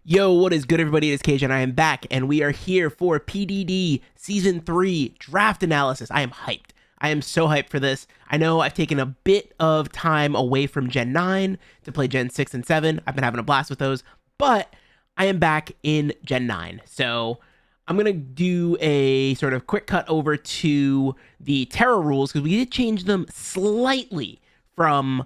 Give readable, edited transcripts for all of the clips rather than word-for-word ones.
Yo, what is good, everybody? It is Cage, and I am back, and we are here for PDD Season 3 Draft Analysis. I am hyped. I am so hyped for this. I know I've taken a bit of time away from Gen 9 to play Gen 6 and 7. I've been having a blast with those, but I am back in Gen 9. So I'm going to do a sort of quick cut over to the Terra rules, because we did change them slightly from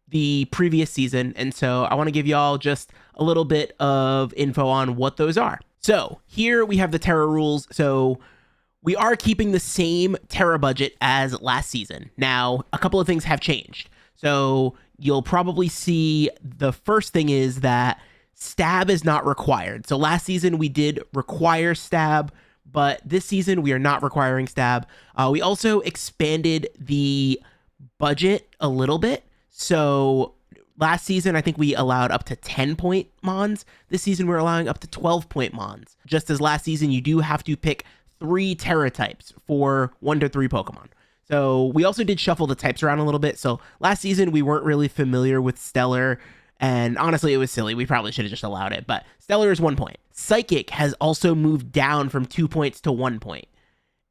the previous season, and so I want to give y'all just a little bit of info on what those are. So here we have the Terra rules. So we are keeping the same Terra budget as last season. Now, a couple of things have changed. So you'll probably see the first thing is that stab is not required. So last season we did require stab, but this season we are not requiring stab. We also expanded the budget a little bit. So last season, I think we allowed up to 10-point mons. This season, we're allowing up to 12-point mons. Just as last season, you do have to pick 3 Terra types for 1 to 3 Pokemon. So we also did shuffle the types around a little bit. So last season, we weren't really familiar with Stellar. And honestly, it was silly. We probably should have just allowed it. But Stellar is 1 point. Psychic has also moved down from 2 points to 1 point.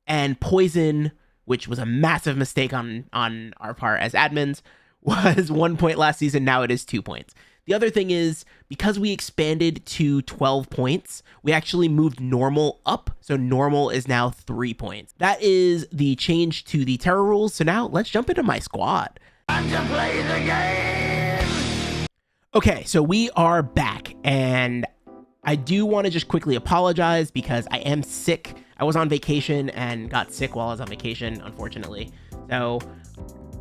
And Poison, which was a massive mistake on our part as admins, was 1 point last season. Now it is 2 points. The other thing is, because we expanded to 12 points, we actually moved normal up. So normal is now 3 points. That is the change to the Terra rules. So now let's jump into my squad. Time to play the game. Okay, so we are back, and I do want to just quickly apologize because I am sick. I was on vacation and got sick while I was on vacation, unfortunately. So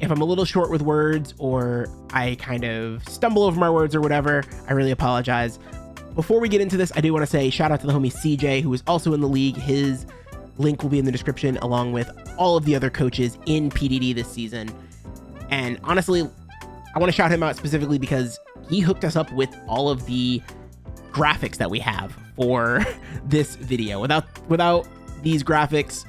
if I'm a little short with words or I kind of stumble over my words or whatever, I really apologize. Before we get into this, I do want to say shout out to the homie CJ, who is also in the league. His link will be in the description, along with all of the other coaches in PDD this season. And honestly, I want to shout him out specifically because he hooked us up with all of the graphics that we have for this video. Without these graphics,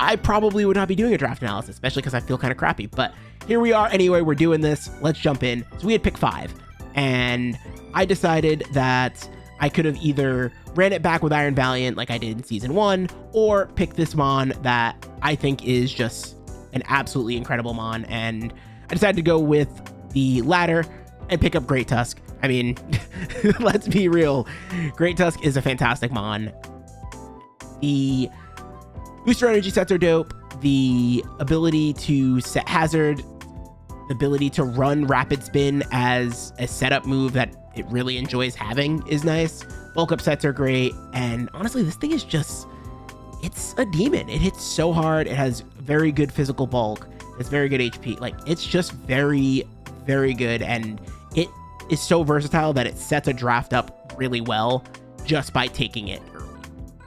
I probably would not be doing a draft analysis, especially because I feel kind of crappy. But here we are anyway, we're doing this. Let's jump in. So we had pick 5, and I decided that I could have either ran it back with Iron Valiant like I did in Season 1, or pick this Mon that I think is just an absolutely incredible Mon. And I decided to go with the latter and pick up Great Tusk. I mean, let's be real. Great Tusk is a fantastic Mon. The booster energy sets are dope. The ability to set hazard, the ability to run rapid spin as a setup move that it really enjoys having is nice. Bulk up sets are great. And honestly, this thing is just, it's a demon. It hits so hard. It has very good physical bulk. It's very good HP. Like, it's just very, very good. And it is so versatile that it sets a draft up really well just by taking it early.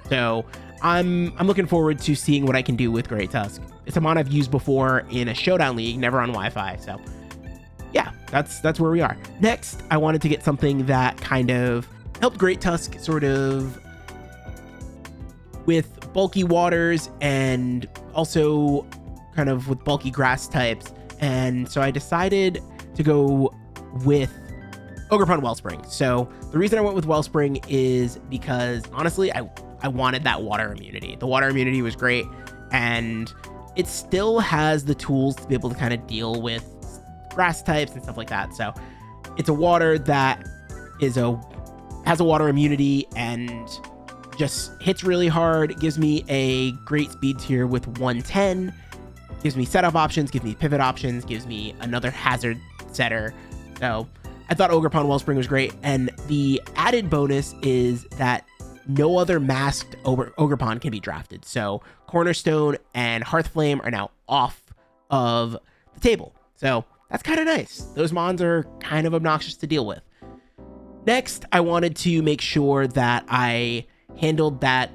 So I'm looking forward to seeing what I can do with Great Tusk. It's a mon I've used before in a Showdown League, never on Wi-Fi. So yeah, that's where we are. Next, I wanted to get something that kind of helped Great Tusk sort of with bulky waters and also kind of with bulky grass types. And so I decided to go with Ogerpon-Wellspring. So the reason I went with Wellspring is because honestly, I wanted that water immunity. The water immunity was great, and it still has the tools to be able to kind of deal with grass types and stuff like that. So it's a water that has a water immunity and just hits really hard. It gives me a great speed tier with 110, gives me setup options, gives me pivot options, gives me another hazard setter. So I thought Ogerpon-Wellspring was great, and the added bonus is that no other masked Ogerpon can be drafted. So Cornerstone and Hearthflame are now off of the table. So that's kind of nice. Those mons are kind of obnoxious to deal with. Next, I wanted to make sure that I handled that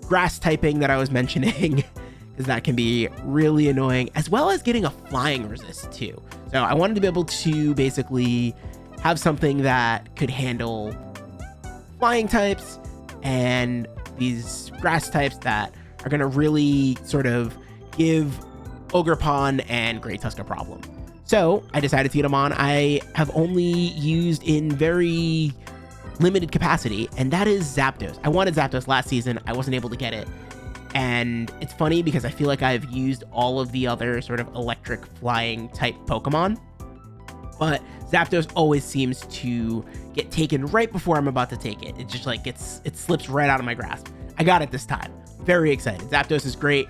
grass typing that I was mentioning, because that can be really annoying, as well as getting a flying resist too. So I wanted to be able to basically have something that could handle flying types and these grass types that are going to really sort of give Ogerpon and Great Tusk a problem. So I decided to get them on. I have only used in very limited capacity, and that is Zapdos. I wanted Zapdos last season. I wasn't able to get it. And it's funny because I feel like I've used all of the other sort of electric flying type Pokemon, but Zapdos always seems to get taken right before I'm about to take it. It just like it slips right out of my grasp. I got it this time. Very excited. Zapdos is great.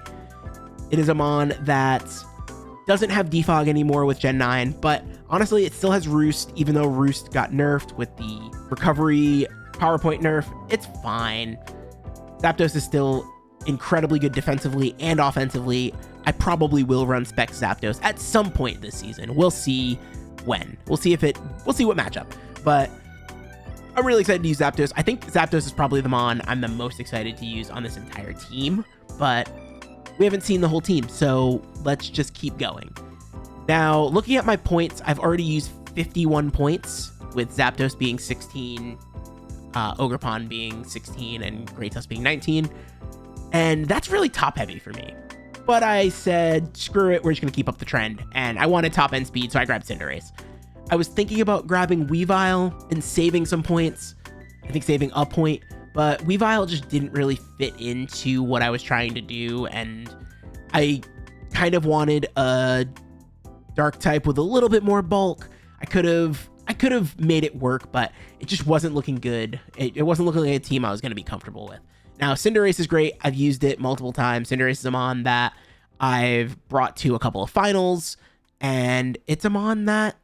It is a Mon that doesn't have Defog anymore with Gen 9, but honestly, it still has Roost, even though Roost got nerfed with the recovery PowerPoint nerf. It's fine. Zapdos is still incredibly good defensively and offensively. I probably will run Spec Zapdos at some point this season. We'll see when. We'll see what matchup. But I'm really excited to use Zapdos. I think Zapdos is probably the Mon I'm the most excited to use on this entire team, but we haven't seen the whole team, so let's just keep going. Now, looking at my points, I've already used 51 points, with Zapdos being 16, Ogerpon being 16, and Greatus being 19. And that's really top heavy for me. But I said, screw it, we're just going to keep up the trend. And I wanted top end speed, so I grabbed Cinderace. I was thinking about grabbing Weavile and saving some points. I think saving a point. But Weavile just didn't really fit into what I was trying to do. And I kind of wanted a dark type with a little bit more bulk. I could have made it work, but it just wasn't looking good. It wasn't looking like a team I was going to be comfortable with. Now, Cinderace is great. I've used it multiple times. Cinderace is a Mon that I've brought to a couple of finals, and it's a Mon that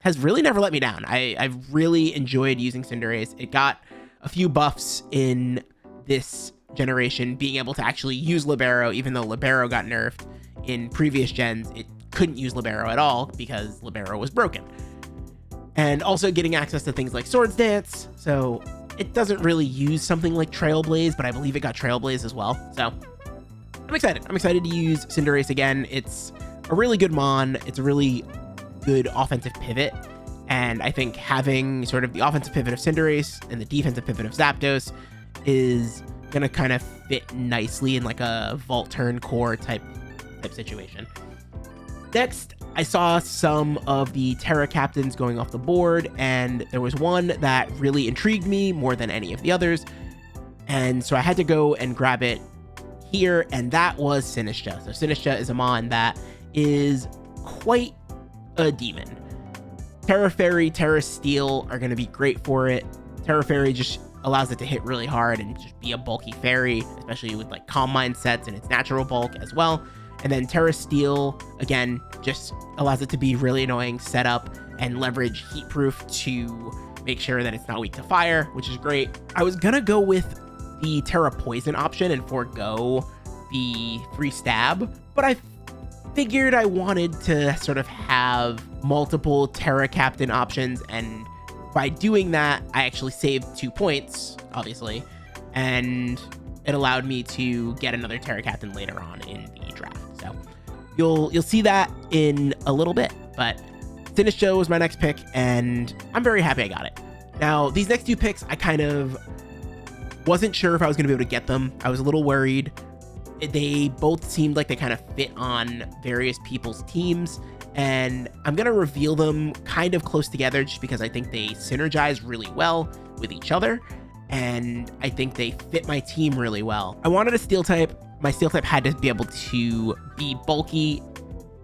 has really never let me down. I've really enjoyed using Cinderace. It got a few buffs in this generation, being able to actually use Libero, even though Libero got nerfed in previous gens. It couldn't use Libero at all because Libero was broken. And also getting access to things like Swords Dance, so it doesn't really use something like Trailblaze, but I believe it got Trailblaze as well. So I'm excited. I'm excited to use Cinderace again. It's a really good Mon. It's a really good offensive pivot. And I think having sort of the offensive pivot of Cinderace and the defensive pivot of Zapdos is going to kind of fit nicely in like a Vault Turn Core type situation. Next, I saw some of the Terra Captains going off the board, and there was one that really intrigued me more than any of the others. And so I had to go and grab it here, and that was Sinistcha. So Sinistcha is a Mon that is quite a demon. Terra Fairy, Terra Steel are going to be great for it. Terra Fairy just allows it to hit really hard and just be a bulky fairy, especially with like Calm Mind sets and its natural bulk as well. And then Terra Steel, again, just allows it to be really annoying setup and leverage Heat Proof to make sure that it's not weak to fire, which is great. I was gonna go with the Terra Poison option and forego the free stab, but I figured I wanted to sort of have multiple Terra Captain options, and by doing that, I actually saved 2 points, obviously, and it allowed me to get another Terra Captain later on in the draft. So you'll see that in a little bit, but Sinistcha was my next pick, and I'm very happy I got it. Now, these next 2 picks, I kind of wasn't sure if I was going to be able to get them. I was a little worried. They both seemed like they kind of fit on various people's teams, and I'm going to reveal them kind of close together just because I think they synergize really well with each other, and I think they fit my team really well. I wanted a Steel type. My Steel type had to be able to be bulky,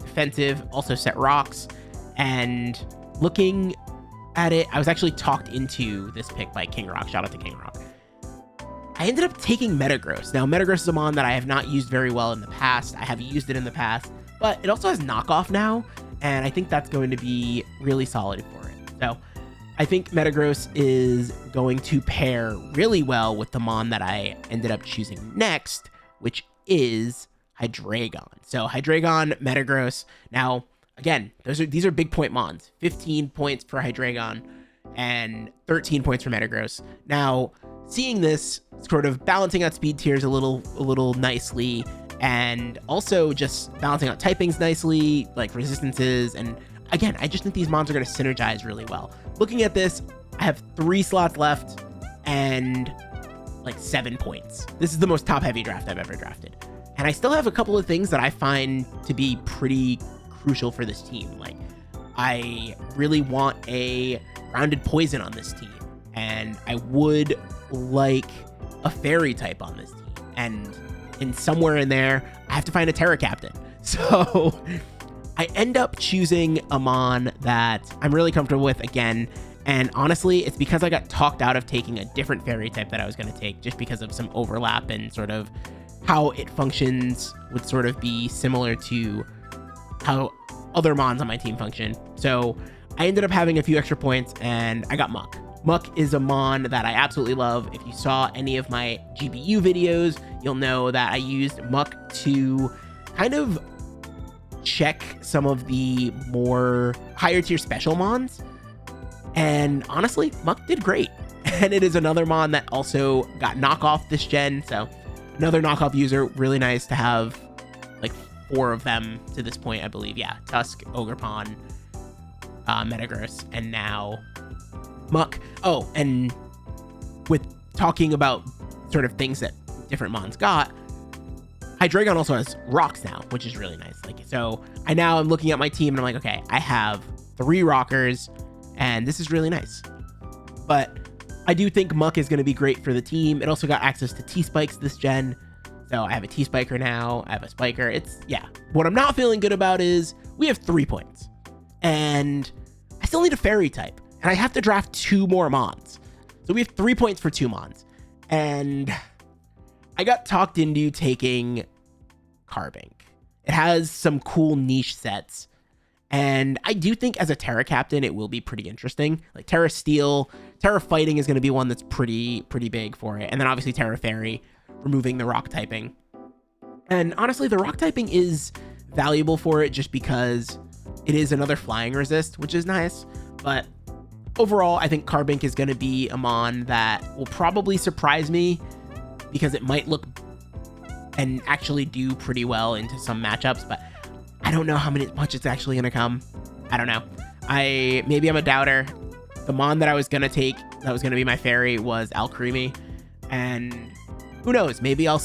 defensive, also set rocks, and looking at it, I was actually talked into this pick by King Rock. Shout out to King Rock. I ended up taking Metagross. Now, Metagross is a Mon that I have not used very well in the past. I have used it in the past, but it also has knockoff now, and I think that's going to be really solid for it. So I think Metagross is going to pair really well with the Mon that I ended up choosing next, which is Hydreigon. So Hydreigon, Metagross. Now, again, these are big point Mons. 15 points for Hydreigon and 13 points for Metagross. Now, seeing this sort of balancing out speed tiers a little nicely, and also just balancing out typings nicely, like resistances, and again, I just think these Mons are going to synergize really well. Looking at this, I have 3 slots left and like 7 points. This is the most top-heavy draft I've ever drafted. And I still have a couple of things that I find to be pretty crucial for this team. Like, I really want a grounded poison on this team. and I would like a fairy type on this team. And in somewhere in there, I have to find a Terra captain. So I end up choosing a Mon that I'm really comfortable with again. And honestly, it's because I got talked out of taking a different fairy type that I was going to take just because of some overlap and sort of how it functions would sort of be similar to how other Mons on my team function. So I ended up having a few extra points and I got Muck. Muck is a Mon that I absolutely love. If you saw any of my GBU videos, you'll know that I used Muck to kind of check some of the more higher tier special Mons. And honestly, Muck did great. And it is another Mon that also got knockoff this gen. So another knockoff user, really nice to have like 4 of them to this point, I believe. Yeah, Tusk, Ogerpon, Metagross, and now Muck. Oh, and with talking about sort of things that different Mons got, Hydreigon also has rocks now, which is really nice. Like, so I'm looking at my team and I'm like, okay, I have 3 rockers and this is really nice. But I do think Muck is going to be great for the team. It also got access to T-Spikes this gen. So I have a T-Spiker now. I have a Spiker. Yeah. What I'm not feeling good about is we have 3 points. And I still need a fairy type. And I have to draft 2 more Mons. So we have 3 points for 2 Mons. And I got talked into taking Carbink. It has some cool niche sets. And I do think as a Terra captain, it will be pretty interesting. Like Terra Steel, Terra Fighting is going to be one that's pretty big for it. And then obviously Terra Fairy, removing the rock typing. And honestly, the rock typing is valuable for it just because it is another flying resist, which is nice. But overall, I think Carbink is going to be a Mon that will probably surprise me because it might look and actually do pretty well into some matchups, but I don't know how much it's actually going to come. I don't know. Maybe I'm a doubter. The Mon that I was going to take, that was going to be my fairy, was Alcremie. And who knows? Maybe I'll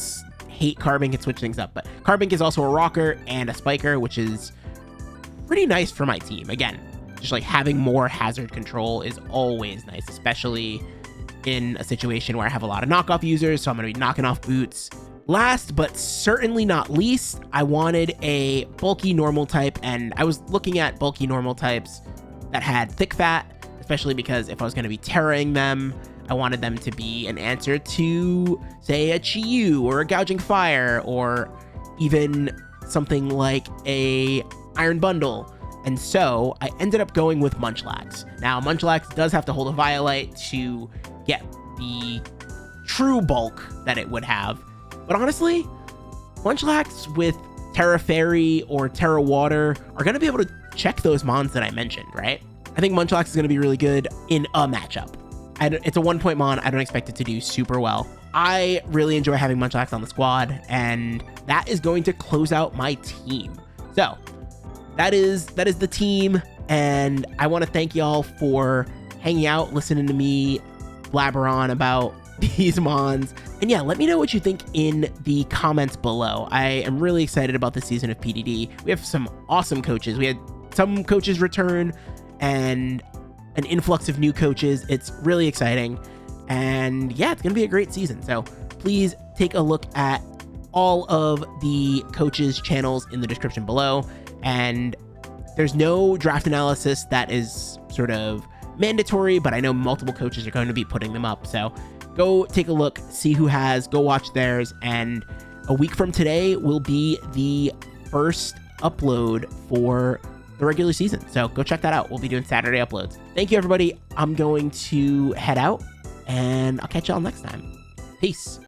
hate Carbink and switch things up. But Carbink is also a rocker and a spiker, which is pretty nice for my team. Again, just like having more hazard control is always nice, especially in a situation where I have a lot of knockoff users. So I'm going to be knocking off boots. Last but certainly not least, I wanted a bulky normal type, and I was looking at bulky normal types that had thick fat, especially because if I was going to be terraing them, I wanted them to be an answer to, say, a Chi-Yu or a Gouging Fire, or even something like a Iron Bundle. And so I ended up going with Munchlax. Now, Munchlax does have to hold a Violite to get the true bulk that it would have. But honestly, Munchlax with Terra Fairy or Terra Water are going to be able to check those Mons that I mentioned, right? I think Munchlax is going to be really good in a matchup. It's a 1-point Mon. I don't expect it to do super well. I really enjoy having Munchlax on the squad, and that is going to close out my team. So that is the team, and I want to thank y'all for hanging out, listening to me blabber on about these Mons. And yeah, let me know what you think in the comments below. I am really excited about this season of PDD. We have some awesome coaches. We had some coaches return and an influx of new coaches. It's really exciting. And yeah, it's going to be a great season. So please take a look at all of the coaches' channels in the description below. And there's no draft analysis that is sort of mandatory, but I know multiple coaches are going to be putting them up. So go take a look, see who has, go watch theirs. And a week from today will be the first upload for the regular season. So go check that out. We'll be doing Saturday uploads. Thank you, everybody. I'm going to head out, and I'll catch y'all next time. Peace.